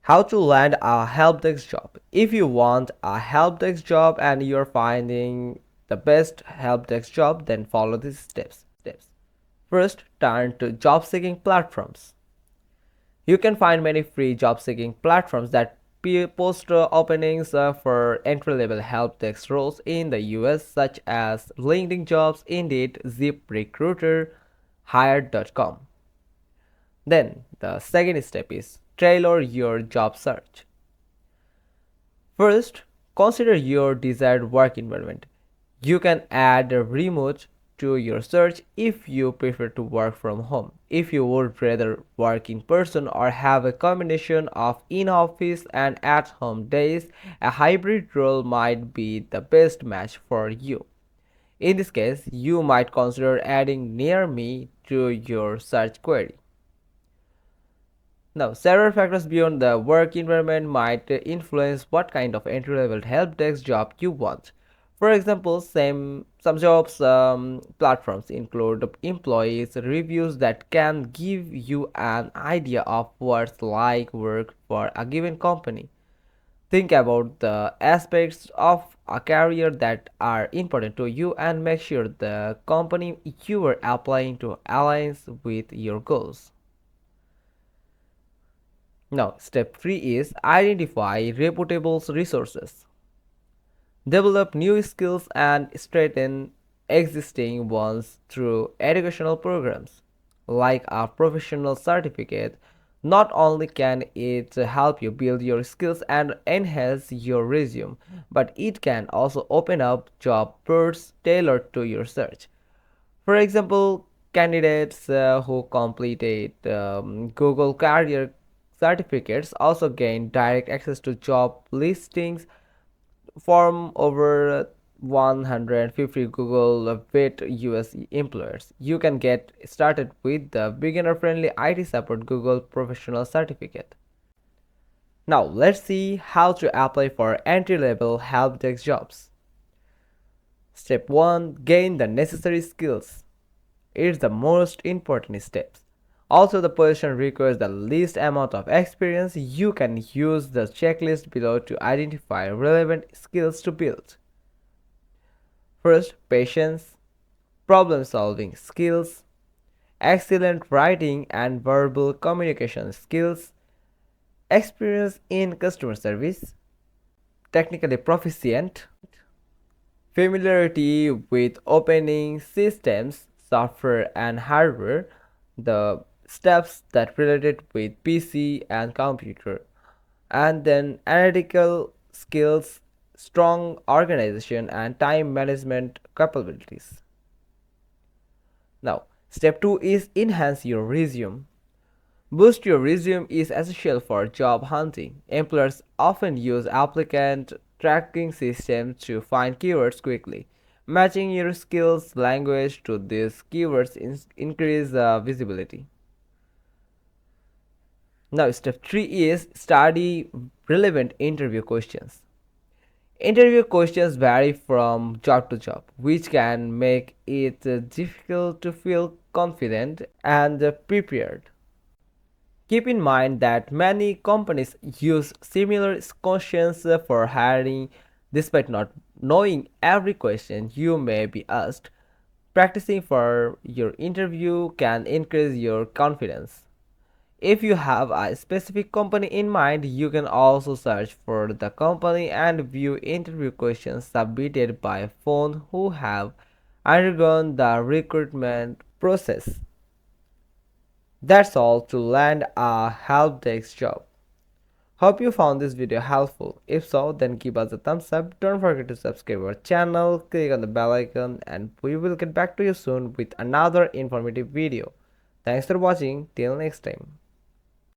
How to land a help desk job. If you want a help desk job and you're finding the best help desk job, then follow these steps. First, turn to job seeking platforms. You can find many free job seeking platforms that post openings for entry level help desk roles in the US, such as LinkedIn Jobs, Indeed, ZipRecruiter, Hired.com. Then, the second step is tailor your job search. First, consider your desired work environment. You can add a remote to your search if you prefer to work from home. If you would rather work in person or have a combination of in-office and at-home days, a hybrid role might be the best match for you. In this case, you might consider adding near me to your search query. Now, several factors beyond the work environment might influence what kind of entry-level help desk job you want. For example, some jobs platforms include employees reviews that can give you an idea of what's like work for a given company. Think about the aspects of a career that are important to you and make sure the company you are applying to aligns with your goals. Now, step 3 is identify reputable resources. Develop new skills and strengthen existing ones through educational programs. Like a professional certificate, not only can it help you build your skills and enhance your resume, but it can also open up job boards tailored to your search. For example, candidates who completed Google Career certificates also gain direct access to job listings from over 150 Google with US employers. You can get started with the beginner friendly IT support Google Professional Certificate. Now, let's see how to apply for entry level help desk jobs. Step 1, gain the necessary skills. It's the most important step. Also, the position requires the least amount of experience. You can use the checklist below to identify relevant skills to build. First, patience, problem solving skills, excellent writing and verbal communication skills, experience in customer service, technically proficient, familiarity with operating systems, software and hardware, the steps that related with PC and computer, and then analytical skills, strong organization and time management capabilities. Now, step 2 is enhance your resume. Boost your resume is essential for job hunting. Employers often use applicant tracking systems to find keywords quickly. Matching your skills language to these keywords increase visibility. Now, step 3 is study relevant interview questions. Interview questions vary from job to job, which can make it difficult to feel confident and prepared. Keep in mind that many companies use similar questions for hiring despite not knowing every question you may be asked. Practicing for your interview can increase your confidence. If you have a specific company in mind, you can also search for the company and view interview questions submitted by phone who have undergone the recruitment process. That's all to land a help desk job. Hope you found this video helpful. If so, then give us a thumbs up. Don't forget to subscribe our channel, click on the bell icon, and we will get back to you soon with another informative video. Thanks for watching. Till next time.